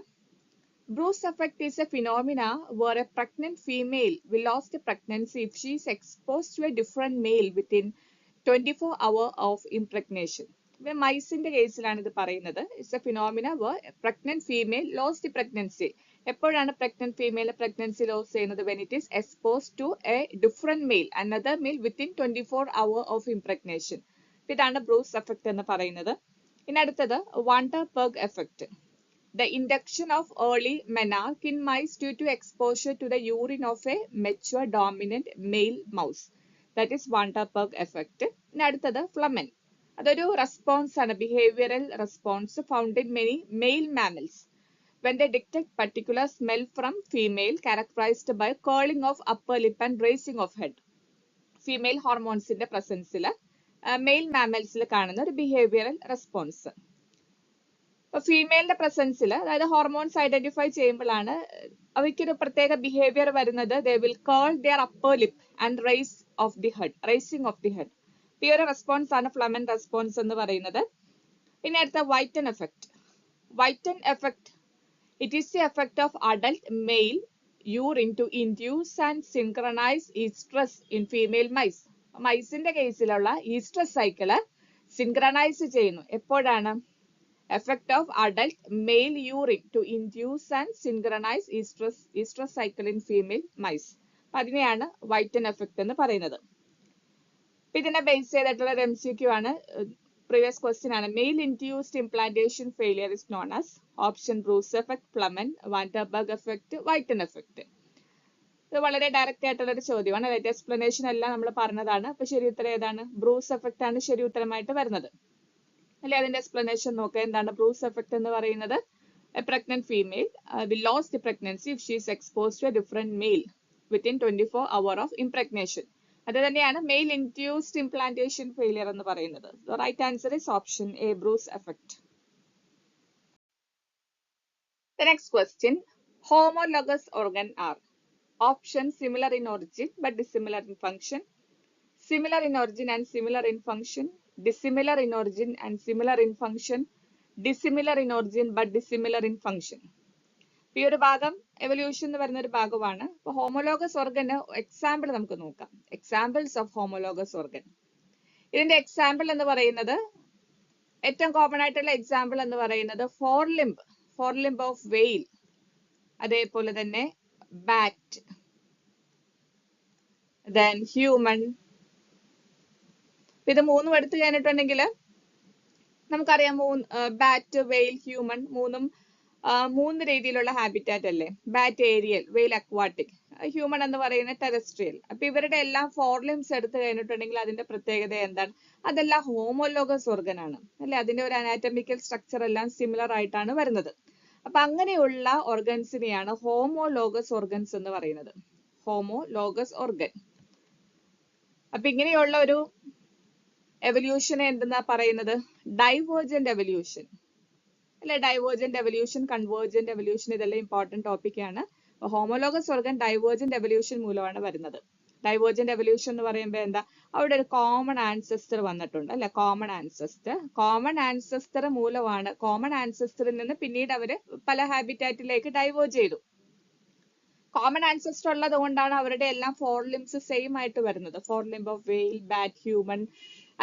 A: Bruce effect is a phenomena where a pregnant female will lose the pregnancy if she is exposed to a different male within 24 hours of impregnation. മൈസിന്റെ കേസിലാണ് ഇത് പറയുന്നത്. It's A phenomena where a pregnant female lost the pregnancy. എപ്പോഴാണ് pregnant female pregnancy loss ചെയ്യുന്നത്? when it is exposed to a different male, another male within 24 hours of impregnation. ഇതാണ് Bruce effect എന്ന് പറയുന്നത്. ഇനി അടുത്തത് വാൻഡർബർഗ് effect. The induction of early menarche in mice due to exposure to the urine of a mature dominant male mouse. That is Vanderburg effect. ഇനി അടുത്തത് ഫ്ലമൻ. അതൊരു response ആണ്, behavioural response found in many male mammals when they detect particular smell from female characterized by curling of upper lip and raising of head. Female ഹോർമോൺസിന്റെ പ്രസൻസിൽ male മാമൽസിൽ കാണുന്ന ഒരു behavioural response. ഫീമെയിലിന്റെ പ്രസൻസിൽ, അതായത് ഹോർമോൺസ് ഐഡന്റിഫൈ ചെയ്യുമ്പോഴാണ് അവയ്ക്കൊരു പ്രത്യേക behaviour വരുന്നത്. They will curl their upper lip and raising of the head. ഈ ഒരു റെസ്പോൺസ് ആണ് ഫ്ലമൻ റെസ്പോൺസ് എന്ന് പറയുന്നത്. പിന്നെ അടുത്ത Whitten effect. Whitten effect, it is the effect of adult male urine to induce and synchronise oestrus in female mice. മൈസിന്റെ കേസിലുള്ള oestrus cycle synchronise ചെയ്യുന്നു. എപ്പോഴാണ്? effect of adult male urine to induce and synchronize estrous cycle in female mice. അതിനെയാണ് Whitten effect എന്ന് പറയുന്നത്. ഇതിനെ base ചെയ്തിട്ടുള്ള ഒരു MCQ ആണ്, പ്രീവിയസ് ക്വസ്റ്റ്യൻ ആണ്. Male induced implantation failure is known as. Option Bruce effect, Flehmen, Vandenbergh effect, Whitten effect. ഇത് വളരെ ഡയറക്റ്റ് ആയിട്ടുള്ള ഒരു ചോദ്യമാണ്. അതിന്റെ എക്സ്പ്ലനേഷൻ എല്ലാം നമ്മൾ പറഞ്ഞതാണ്. അപ്പൊ ശരി ഉത്തരം ഏതാണ്? ബ്രൂസ് എഫക്ട് ആണ് ശരി ഉത്തരമായിട്ട് വരുന്നത്. അല്ലെ, അതിന്റെ എക്സ്പ്ലനേഷൻ നോക്കുക. എന്താണ് ബ്രൂസ് എഫക്ട് എന്ന് പറയുന്നത്? A pregnant female will lose the pregnancy if she is exposed to a different male within 24 hours of impregnation. അത് തന്നെയാണ് മെയിൽ ഇൻഡ്യൂസ്ഡ് ഇംപ്ലാന്റേഷൻ ഫെയിലിയർ എന്ന് പറയുന്നത്. The right answer is option A, Bruce effect. The next question, homologous organ are. Option similar in origin but dissimilar in function, similar in origin and similar in function, dissimilar in origin and similar in function, dissimilar in origin but dissimilar in function. ഈ ഒരു ഭാഗം evolution എന്ന് പറയുന്ന ഒരു ഭാഗമാണ്. അപ്പൊ homologous ഓർഗന് example നമുക്ക് നോക്കാം. Examples of homologous organ. ഇതിന്റെ എക്സാമ്പിൾ എന്ന് പറയുന്നത്, ഏറ്റവും കോമൺ ആയിട്ടുള്ള എക്സാമ്പിൾ എന്ന് പറയുന്നത് ഫോർ ലിംബ് ഓഫ് വെയിൽ, അതേപോലെ തന്നെ ബാറ്റ്, then human. ഇത് മൂന്നും എടുത്തു കഴിഞ്ഞിട്ടുണ്ടെങ്കിൽ നമുക്കറിയാം ബാറ്റ്, വെയിൽ, ഹ്യൂമൻ മൂന്ന് രീതിയിലുള്ള ഹാബിറ്റാറ്റ് അല്ലേ. ബാറ്റ് ഏരിയൽ, വെയിൽ അക്വാട്ടിക്, ഹ്യൂമൻ എന്ന് പറയുന്നത് ടെറസ്ട്രിയൽ. അപ്പൊ ഇവരുടെ എല്ലാം ഫോർലിംസ് എടുത്തു കഴിഞ്ഞിട്ടുണ്ടെങ്കിൽ അതിന്റെ പ്രത്യേകത എന്താണ്? അതെല്ലാം ഹോമോലോഗസ് ഓർഗൻ ആണ് അല്ലെ. അതിന്റെ ഒരു അനാറ്റമിക്കൽ സ്ട്രക്ചർ എല്ലാം സിമിലർ ആയിട്ടാണ് വരുന്നത്. അപ്പൊ അങ്ങനെയുള്ള ഓർഗൻസിനെയാണ് ഹോമോലോഗസ് ഓർഗൻസ് എന്ന് പറയുന്നത്. Homologous organ. അപ്പൊ ഇങ്ങനെയുള്ള ഒരു എവല്യൂഷനെ എന്തെന്നാ പറയുന്നത്? ഡൈവേർജന്റ് എവല്യൂഷൻ അല്ലെ. ഡൈവേർജന്റ് എവല്യൂഷൻ, കൺവേർജന്റ് എവല്യൂഷൻ, ഇതെല്ലാം ഇമ്പോർട്ടന്റ് ടോപ്പിക് ആണ്. ഹോമോലോഗസ് ഓർഗൻ ഡൈവേർജന്റ് എവല്യൂഷൻ മൂലമാണ് വരുന്നത്. ഡൈവേർജന്റ് എവല്യൂഷൻ എന്ന് പറയുമ്പോൾ എന്താ? അവിടെ ഒരു കോമൺ ആൻസെസ്റ്റർ വന്നിട്ടുണ്ട് അല്ലെ. കോമൺ ആൻസെസ്റ്റർ മൂലമാണ്, കോമൺ ആൻസെസ്റ്ററിൽ നിന്ന് പിന്നീട് അവര് പല ഹാബിറ്റാറ്റിലേക്ക് ഡൈവേർജ് ചെയ്തു. കോമൺ ആൻസെസ്റ്റർ ഉള്ളത് കൊണ്ടാണ് അവരുടെ എല്ലാം ഫോർലിംസ് സെയിം ആയിട്ട് വരുന്നത്. ഫോർലിംബ് ഓഫ് വെയിൽ, ബാറ്റ്, ഹ്യൂമൻ,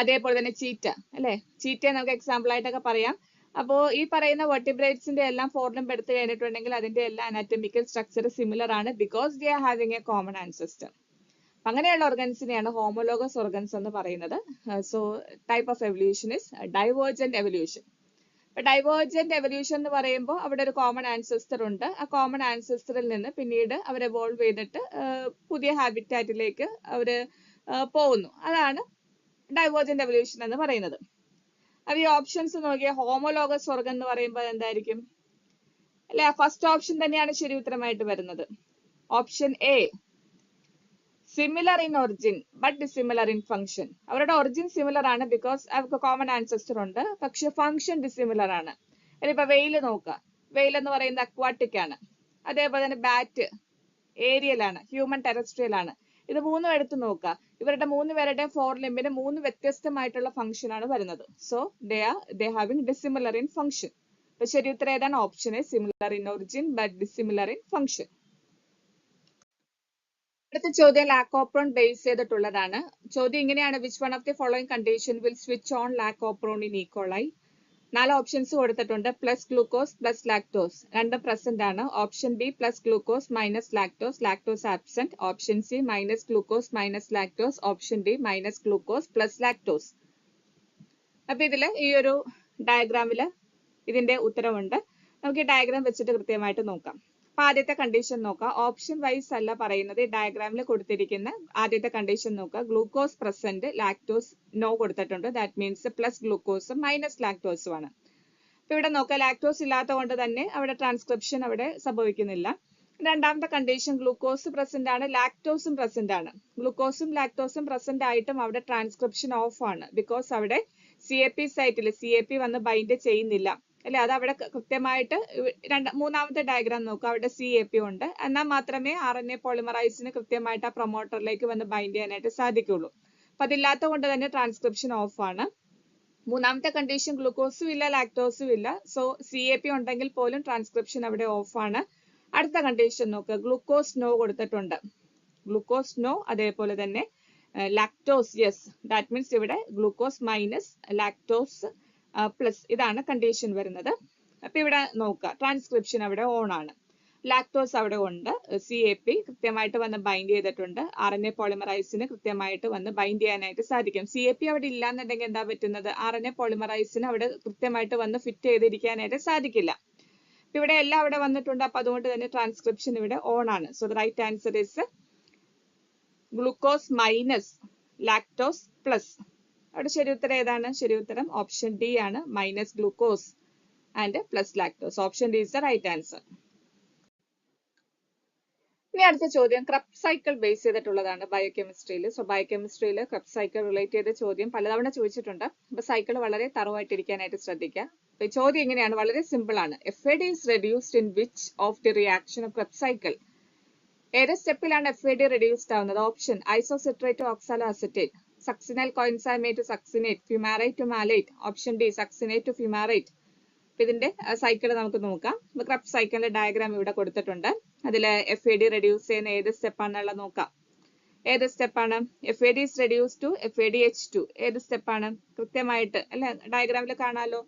A: അതേപോലെ തന്നെ ചീറ്റ അല്ലെ. ചീറ്റയെ നമുക്ക് എക്സാമ്പിൾ ആയിട്ടൊക്കെ പറയാം. അപ്പോ ഈ പറയുന്ന വെർട്ടിബ്രേറ്റ്സിന്റെ എല്ലാം ഫോർലിംബ് എടുത്തു കഴിഞ്ഞിട്ടുണ്ടെങ്കിൽ അതിന്റെ എല്ലാ അനാറ്റമിക്കൽ സ്ട്രക്ചർ സിമിലർ ആണ്, because they are having a common ancestor. അങ്ങനെയുള്ള ഓർഗൻസിനെയാണ് ഹോമോലോഗസ് ഓർഗൻസ് എന്ന് പറയുന്നത്. So type of evolution is divergent evolution. Divergent evolution എന്ന് പറയുമ്പോൾ അവിടെ ഒരു കോമൺ ആൻസെസ്റ്റർ ഉണ്ട്. ആ കോമൺ ആൻസെസ്റ്ററിൽ നിന്ന് പിന്നീട് അവർ എവോൾവ് ചെയ്തിട്ട് പുതിയ ഹാബിറ്റാറ്റിലേക്ക് അവര് പോകുന്നു. അതാണ് ഡൈവേർജന്റ് എവല്യൂഷൻ എന്ന് പറയുന്നത്. അപ്പൊ ഈ ഓപ്ഷൻസ് നോക്കിയ ഹോമോലോഗസ് ഓർഗൻ എന്ന് പറയുമ്പോൾ എന്തായിരിക്കും അല്ലെ? ഫസ്റ്റ് ഓപ്ഷൻ തന്നെയാണ് ശരി ഉത്തരമായിട്ട് വരുന്നത്. Option A, similar in origin but dissimilar in function. അവരുടെ ഒറിജിൻ സിമിലർ ആണ്, ബിക്കോസ് അവർക്ക് കോമൺ ആൻസെസ്റ്റർ ഉണ്ട്, പക്ഷെ ഫംഗ്ഷൻ ഡിസിമിലർ ആണ്. ഇപ്പൊ വെയിൽ നോക്കുക, വെയിൽ എന്ന് പറയുന്നത് അക്വാട്ടിക് ആണ്. അതേപോലെ തന്നെ ബാറ്റ് ഏരിയൽ ആണ്, ഹ്യൂമൻ ടെറസ്ട്രിയൽ ആണ്. ഇത് മൂന്നും എടുത്ത് നോക്കുക, ഇവരുടെ മൂന്ന് പേരുടെ ഫോർലിംബിന് മൂന്ന് വ്യത്യസ്തമായിട്ടുള്ള ഫംഗ്ഷൻ ആണ് വരുന്നത്. So they having dissimilar in function. അപ്പൊ ശരി ഉത്തരം ഏതാണ്? Option A, similar in origin but dissimilar in function. അടുത്ത ചോദ്യം ലാക്കോപ്രോൺ ബേസ് ചെയ്തിട്ടുള്ളതാണ്. ചോദ്യം ഇങ്ങനെയാണ്: which one of the following condition will switch on lac operon in E coli? 4 options കൊടുത്തിട്ടുണ്ട്. പ്ലസ് ഗ്ലൂക്കോസ്, പ്ലസ് ലാക്ടോസ്, രണ്ടും പ്രസന്റ് ആണ്. Option B plus glucose minus lactose, lactose absent. Option C minus glucose minus lactose. Option D minus glucose plus lactose. അപ്പൊ ഇതില് ഈ ഒരു ഡയഗ്രാമില് ഇതിന്റെ ഉത്തരവുണ്ട്. നമുക്ക് ഈ ഡയഗ്രാം വെച്ചിട്ട് കൃത്യമായിട്ട് നോക്കാം. അപ്പൊ ആദ്യത്തെ കണ്ടീഷൻ നോക്കാം. ഓപ്ഷൻ വൈസ് അല്ല പറയുന്നത്, ഈ ഡയഗ്രാമിൽ കൊടുത്തിരിക്കുന്ന ആദ്യത്തെ കണ്ടീഷൻ നോക്കുക. ഗ്ലൂക്കോസ് പ്രസന്റ്, ലാക്ടോസ് നോ കൊടുത്തിട്ടുണ്ട്. ദാറ്റ് മീൻസ് പ്ലസ് ഗ്ലൂക്കോസും മൈനസ് ലാക്ടോസും ആണ്. അപ്പൊ ഇവിടെ നോക്കുക, ലാക്ടോസ് ഇല്ലാത്ത കൊണ്ട് തന്നെ അവിടെ ട്രാൻസ്ക്രിപ്ഷൻ അവിടെ സംഭവിക്കുന്നില്ല. രണ്ടാമത്തെ കണ്ടീഷൻ, ഗ്ലൂക്കോസ് പ്രസന്റ് ആണ്, ലാക്ടോസും പ്രസന്റ് ആണ്. ഗ്ലൂക്കോസും ലാക്ടോസും പ്രസന്റ് ആയിട്ടും അവിടെ ട്രാൻസ്ക്രിപ്ഷൻ ഓഫ് ആണ്, ബിക്കോസ് അവിടെ CAP സൈറ്റിൽ CAP വന്ന് ബൈൻഡ് ചെയ്യുന്നില്ല അല്ലെ. അത് അവിടെ കൃത്യമായിട്ട് മൂന്നാമത്തെ ഡയഗ്രാം നോക്കുക, അവിടെ CAP ഉണ്ട്. എന്നാൽ മാത്രമേ RNA പോളിമറൈസിന് കൃത്യമായിട്ട് ആ പ്രൊമോട്ടറിലേക്ക് വന്ന് ബൈൻഡ് ചെയ്യാനായിട്ട് സാധിക്കുള്ളൂ. അപ്പൊ അതില്ലാത്ത കൊണ്ട് തന്നെ ട്രാൻസ്ക്രിപ്ഷൻ ഓഫ് ആണ്. മൂന്നാമത്തെ കണ്ടീഷൻ, ഗ്ലൂക്കോസും ഇല്ല ലാക്ടോസും ഇല്ല, സോ CAP ഉണ്ടെങ്കിൽ പോലും ട്രാൻസ്ക്രിപ്ഷൻ അവിടെ ഓഫ് ആണ്. അടുത്ത കണ്ടീഷൻ നോക്കുക, ഗ്ലൂക്കോസ് നോ കൊടുത്തിട്ടുണ്ട്. ഗ്ലൂക്കോസ് നോ, അതേപോലെ തന്നെ ലാക്ടോസ് യെസ്. ദാറ്റ് മീൻസ് ഇവിടെ ഗ്ലൂക്കോസ് മൈനസ് ലാക്ടോസ് പ്ലസ്, ഇതാണ് കണ്ടീഷൻ വരുന്നത്. അപ്പൊ ഇവിടെ നോക്കുക, ട്രാൻസ്ക്രിപ്ഷൻ അവിടെ ഓൺ ആണ്, ലാക്ടോസ് അവിടെ ഉണ്ട്, CAP കൃത്യമായിട്ട് വന്ന് ബൈൻഡ് ചെയ്തിട്ടുണ്ട്. RNA പോളിമറൈസിന് കൃത്യമായിട്ട് വന്ന് ബൈൻഡ് ചെയ്യാനായിട്ട് സാധിക്കും. CAP അവിടെ ഇല്ലാന്നുണ്ടെങ്കിൽ എന്താ പറ്റുന്നത്? RNA പോളിമറൈസിന് അവിടെ കൃത്യമായിട്ട് വന്ന് ഫിറ്റ് ചെയ്തിരിക്കാനായിട്ട് സാധിക്കില്ല. ഇവിടെ എല്ലാം അവിടെ വന്നിട്ടുണ്ട്. അപ്പൊ അതുകൊണ്ട് തന്നെ ട്രാൻസ്ക്രിപ്ഷൻ ഇവിടെ ഓൺ ആണ്. So the right answer is glucose minus lactose plus. അവിടെ ശരി ഉത്തരം ഏതാണ്? ശരി ഉത്തരം ഓപ്ഷൻ ഡി ആണ്, minus glucose and plus lactose. Option D is the right answer. ഇനി അടുത്ത ചോദ്യം ക്രബ്സ് സൈക്കിൾ ബേസ് ചെയ്തിട്ടുള്ളതാണ് ബയോകെമിസ്ട്രിയിൽ. സോ ബയോകെമിസ്ട്രിയിൽ ക്രബ്സ് സൈക്കിൾ റിലേറ്റ് ചെയ്ത ചോദ്യം പലതവണ ചോദിച്ചിട്ടുണ്ട്. അപ്പൊ സൈക്കിൾ വളരെ തറവായിട്ടിരിക്കാനായിട്ട് ശ്രദ്ധിക്കുക. അപ്പൊ ചോദ്യം ഇങ്ങനെയാണ്, വളരെ സിമ്പിൾ ആണ്. FAD is reduced in which of the reaction of Krebs cycle? ഏത് സ്റ്റെപ്പിലാണ് FAD റെഡ്യൂസ്ഡ് ആവുന്നത്? Option isocitrate to oxaloacetate, succinyl coenzyme A to succinate, fumarate to malate. Option D succinate to fumarate. ഇതിന്റെ cycle നമുക്ക് നോക്കാം. Krebs സൈക്കിളിന്റെ diagram ഇവിടെ കൊടുത്തിട്ടുണ്ട്. അതിൽ FAD റെഡ്യൂസ് ചെയ്യുന്ന ഏത് സ്റ്റെപ്പാണെന്നുള്ള നോക്കാം. ഏത് സ്റ്റെപ്പാണ്? FAD is reduced to FADH2. ഏത് സ്റ്റെപ്പാണ്? കൃത്യമായിട്ട് അല്ലെ ഡയഗ്രാമിൽ കാണാലോ,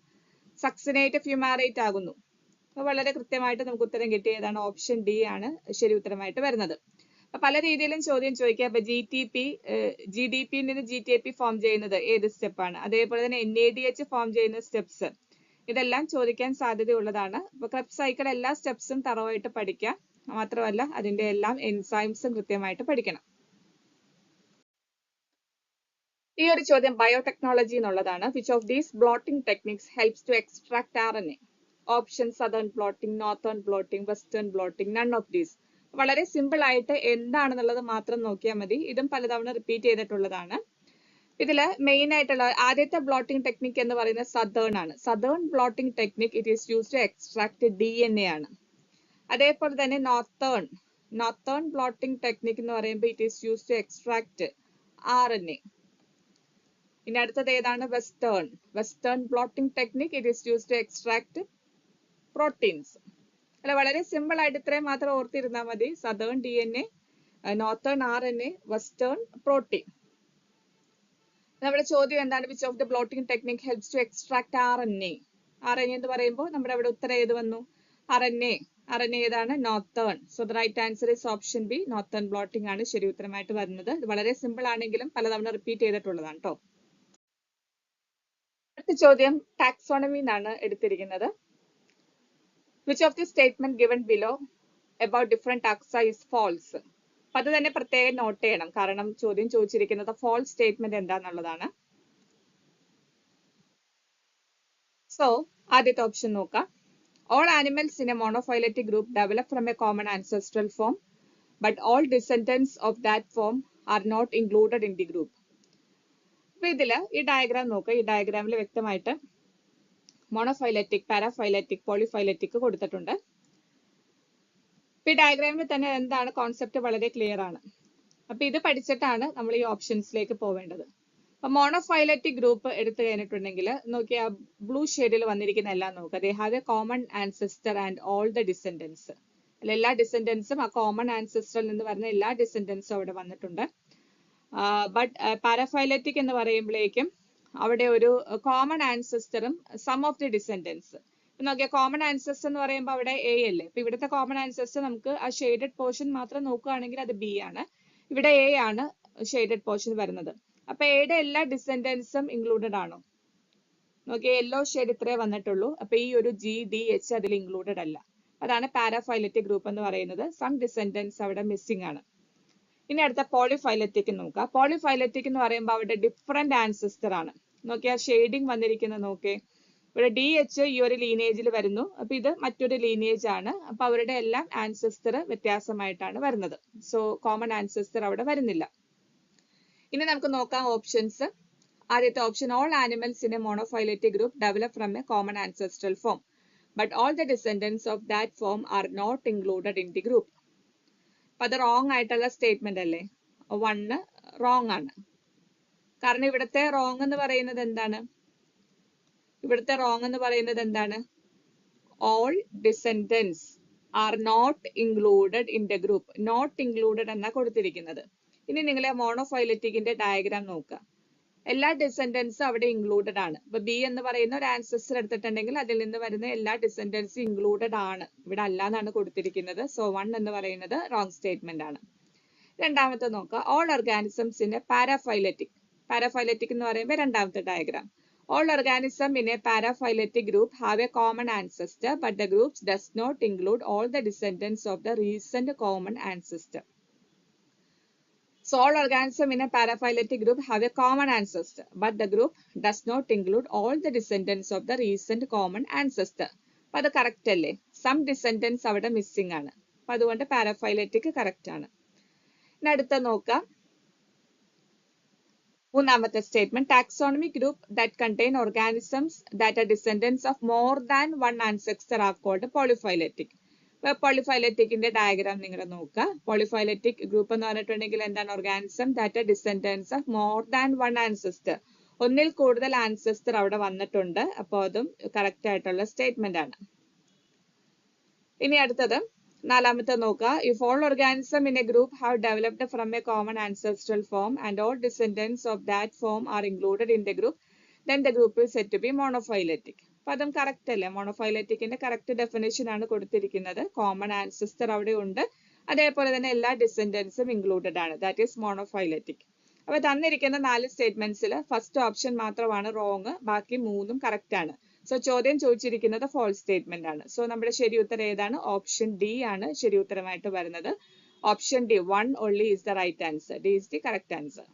A: സക്സിനേറ്റ് ഫ്യൂമാറേറ്റ് ആകുന്നു. വളരെ കൃത്യമായിട്ട് നമുക്ക് ഉത്തരം കിട്ടിയതാണ് ഓപ്ഷൻ ഡി ആണ് ശരി ഉത്തരമായിട്ട് വരുന്നത്. പല രീതിയിലും ചോദ്യം ചോദിക്കാം. അപ്പൊ GDP നിന്ന് GTAP ഫോം ചെയ്യുന്നത് ഏത് സ്റ്റെപ്പാണ്, അതേപോലെ തന്നെ NADH ഫോം ചെയ്യുന്ന സ്റ്റെപ്സ്, ഇതെല്ലാം ചോദിക്കാൻ സാധ്യതയുള്ളതാണ്. അപ്പൊ ക്രെബ്സ് സൈക്കിൾ എല്ലാ സ്റ്റെപ്സും തറവായിട്ട് പഠിക്കാം. മാത്രമല്ല അതിന്റെ എല്ലാം എൻസൈംസും കൃത്യമായിട്ട് പഠിക്കണം. ഈ ഒരു ചോദ്യം ബയോടെക്നോളജി എന്നുള്ളതാണ്. Which of these blotting techniques helps to extract RNA? Option southern blotting, northern blotting, western blotting, none of these. വളരെ സിമ്പിൾ ആയിട്ട് എന്താണെന്നുള്ളത് മാത്രം നോക്കിയാൽ മതി. ഇതും പലതവണ റിപ്പീറ്റ് ചെയ്തിട്ടുള്ളതാണ്. ഇതില് മെയിൻ ആയിട്ടുള്ള ആദ്യത്തെ ബ്ലോട്ടിംഗ് ടെക്നിക് എന്ന് പറയുന്നത് സദേൺ ആണ്. Southern blotting technique it is use to extract DNA ആണ്. അതേപോലെ തന്നെ നോർത്തേൺ ബ്ലോട്ടിംഗ് ടെക്നിക് എന്ന് പറയുമ്പോൾ it is use to extract RNA. ഇനി അടുത്തത് ഏതാണ്? Western blotting technique it is use to extract proteins. അല്ല, വളരെ സിമ്പിൾ ആയിട്ട് ഇത്രയും മാത്രം ഓർത്തിരുന്നാൽ മതി. Southern DNA, northern RNA, western protein. നമ്മുടെ ചോദ്യം എന്താണ്? Which of the blotting technique helps to extract RNA? RNA എന്ന് പറയുമ്പോൾ നമ്മുടെ അവിടെ ഉത്തരം ഏത് വന്നു? RNA ഏതാണ്? Northern. So the right answer is option B, northern blotting ആണ് ശരി ഉത്തരമായിട്ട് വരുന്നത്. ഇത് വളരെ സിമ്പിൾ ആണെങ്കിലും പലതവണ റിപ്പീറ്റ് ചെയ്തിട്ടുള്ളതാണ് കേട്ടോ. അടുത്ത ചോദ്യം ടാക്സോണമി എന്നാണ് എടുത്തിരിക്കുന്നത്. Which of the statement given below about different taxa is false? അത് തന്നെ പ്രത്യേകം നോട്ട് ചെയ്യണം, കാരണം ചോദ്യം ചോദിച്ചിരിക്കുന്നത് ഫോൾസ് സ്റ്റേറ്റ്മെന്റ് എന്താന്നുള്ളതാണ്. സോ ആദ്യത്തെ ഓപ്ഷൻ നോക്കാം. All animals in a monophyletic group develop from a common ancestral form, but all descendants of that form are not included in the group. അപ്പൊ ഇതില് ഈ ഡയഗ്രാം നോക്കുക. ഈ ഡയഗ്രാമിൽ വ്യക്തമായിട്ട് മോണോഫൈലറ്റിക്, പാരാഫൈലറ്റിക്, പോളിഫൈലറ്റിക് കൊടുത്തിട്ടുണ്ട്. ഈ ഡയഗ്രാമിൽ തന്നെ എന്താണ് കോൺസെപ്റ്റ് വളരെ ക്ലിയർ ആണ്. അപ്പൊ ഇത് പഠിച്ചിട്ടാണ് നമ്മൾ ഈ ഓപ്ഷൻസിലേക്ക് പോവേണ്ടത്. അപ്പൊ മോണോഫൈലറ്റിക് ഗ്രൂപ്പ് എടുത്തു കഴിഞ്ഞിട്ടുണ്ടെങ്കിൽ നോക്കിയാ ബ്ലൂ ഷെയ്ഡിൽ വന്നിരിക്കുന്ന എല്ലാം നോക്കുക. They have a common ancestor and all the descendants. അല്ല, എല്ലാ ഡിസെൻഡൻസും ആ കോമൺ ആൻസെസ്റ്ററിൽ നിന്ന് വരുന്ന എല്ലാ ഡിസെൻഡൻസും അവിടെ വന്നിട്ടുണ്ട്. ബട്ട് പാരാഫൈലറ്റിക് എന്ന് പറയുമ്പോഴേക്കും അവിടെ ഒരു കോമൺ ആൻസെസ്റ്ററും സം ഓഫ് ദി ഡിസെൻഡൻസ്. നോക്കിയാൽ കോമൺ ആൻസെസ്റ്റർ എന്ന് പറയുമ്പോൾ അവിടെ A അല്ലേ. അപ്പൊ ഇവിടുത്തെ കോമൺ ആൻസെസ്റ്റർ നമുക്ക് ആ ഷെയ്ഡഡ് പോർഷൻ മാത്രം നോക്കുകയാണെങ്കിൽ അത് B ആണ്. ഇവിടെ A ആണ് ഷെയ്ഡഡ് പോർഷൻ വരുന്നത്. അപ്പൊ എയുടെ എല്ലാ ഡിസെൻഡൻസും ഇൻക്ലൂഡഡ് ആണോ? നോക്കിയാൽ യെല്ലോ ഷെയ്ഡ് ഇത്രേ വന്നിട്ടുള്ളൂ. അപ്പൊ ഈ ഒരു GDH അതിൽ ഇൻക്ലൂഡഡ് അല്ല. അതാണ് പാരാഫൈലറ്റിക് ഗ്രൂപ്പ് എന്ന് പറയുന്നത്. സം ഡിസെൻഡൻസ് അവിടെ മിസ്സിംഗ് ആണ്. ഇനി അടുത്ത പോളിഫൈലറ്റിക് നോക്കാം. പോളിഫൈലറ്റിക് എന്ന് പറയുമ്പോൾ അവിടെ ഡിഫറെന്റ് ആൻസെസ്റ്റർ ആണ്. നോക്കിയാൽ ഷെയ്ഡിങ് വന്നിരിക്കുന്നത് നോക്കേ. ഇവിടെ DH ഈ ഒരു ലീനേജിൽ വരുന്നു. അപ്പൊ ഇത് മറ്റൊരു ലീനേജ് ആണ്. അപ്പൊ അവരുടെ എല്ലാം ആൻസെസ്റ്റർ വ്യത്യാസമായിട്ടാണ് വരുന്നത്. സോ കോമൺ ആൻസെസ്റ്റർ അവിടെ വരുന്നില്ല. ഇനി നമുക്ക് നോക്കാം ഓപ്ഷൻസ്. ആദ്യത്തെ option all animals in a monophyletic group develop from a common ancestral form, but all the descendants of that form are not included in the group. അപ്പൊ അത് wrong ആയിട്ടുള്ള statement അല്ലേ? 1 റോങ് ആണ്. കാരണം ഇവിടുത്തെ റോങ് എന്ന് പറയുന്നത് എന്താണ്? All descendants are not included in the group. Not included എന്നാ കൊടുത്തിരിക്കുന്നത്. ഇനി നിങ്ങളെ മോണോഫൈലറ്റിക്കിന്റെ ഡയഗ്രാം നോക്കുക. എല്ലാ ഡിസെൻഡൻസും അവിടെ ഇൻക്ലൂഡഡ് ആണ്. അപ്പൊ B എന്ന് പറയുന്ന ഒരു ആൻസെസ്റ്റർ എടുത്തിട്ടുണ്ടെങ്കിൽ അതിൽ നിന്ന് വരുന്ന എല്ലാ ഡിസെൻഡൻസും ഇൻക്ലൂഡഡ് ആണ്. ഇവിടെ അല്ലാന്നാണ് കൊടുത്തിരിക്കുന്നത്. സോ 1 എന്ന് പറയുന്നത് റോങ് സ്റ്റേറ്റ്മെന്റ് ആണ്. രണ്ടാമത്തെ നോക്കുക. All organisms in a paraphyletic. Paraphyletic എന്ന് പറയുമ്പോൾ രണ്ടാമത്തെ diagram. All organisms in a paraphyletic group have a common ancestor, but the group does not include all the descendants of the recent common ancestor. So all organisms in a paraphyletic group have a common ancestor, but the group does not include all the descendants of the recent common ancestor. അപ്പൊ അത് correct അല്ലേ? Some descendants അവിടെ missing ആണ്. അപ്പൊ അതുകൊണ്ട് പാരാഫൈലറ്റിക് correct ആണ്. ഇനി അടുത്ത നോക്കാം. മൂന്നാമത്തെ statement taxonomy group that contain organisms that are descendants of more than one ancestor are called polyphyletic. പോളിഫൈലറ്റിക്കിന്റെ ഡയഗ്രാം നിങ്ങൾ നോക്കുക. പോളിഫൈലറ്റിക് ഗ്രൂപ്പ് എന്ന് പറഞ്ഞിട്ടുണ്ടെങ്കിൽ എന്താണ്? Organism that are descendants of more than one ancestor. ഒന്നിൽ കൂടുതൽ ആൻസെസ്റ്റർ അവിടെ വന്നിട്ടുണ്ട്. അപ്പോൾ അതും കറക്റ്റ് ആയിട്ടുള്ള സ്റ്റേറ്റ്മെന്റ് ആണ്. ഇനി അടുത്തത് നാലാമത്തെ നോക്കുക. If all organism in A group have developed from a common ancestral form and all descendants of that form are included in the group, then the group is said to be monophyletic. അപ്പൊ അതും correct അല്ലേ? മോണോഫൈലറ്റിക്കിന്റെ correct definition ആണ് കൊടുത്തിരിക്കുന്നത്. Common ancestor അവിടെ ഉണ്ട്. അതേപോലെ തന്നെ എല്ലാ ഡിസെൻഡൻസും ഇൻക്ലൂഡഡ് ആണ്, ദാറ്റ് ഈസ് മോണോഫൈലറ്റിക്. അപ്പൊ തന്നിരിക്കുന്ന 4 സ്റ്റേറ്റ്മെന്റ്സിൽ ഫസ്റ്റ് ഓപ്ഷൻ മാത്രമാണ് റോങ്, ബാക്കി 3ഉം കറക്റ്റ് ആണ്. സോ ചോദ്യം ചോദിച്ചിരിക്കുന്നത് ഫോൾസ് സ്റ്റേറ്റ്മെന്റ് ആണ്. സോ നമ്മുടെ ശരി ഉത്തരം ഏതാണ്? ഓപ്ഷൻ ഡി ആണ് ശരി ഉത്തരമായിട്ട് വരുന്നത്. Option D 1 only is the right answer. D is the correct answer.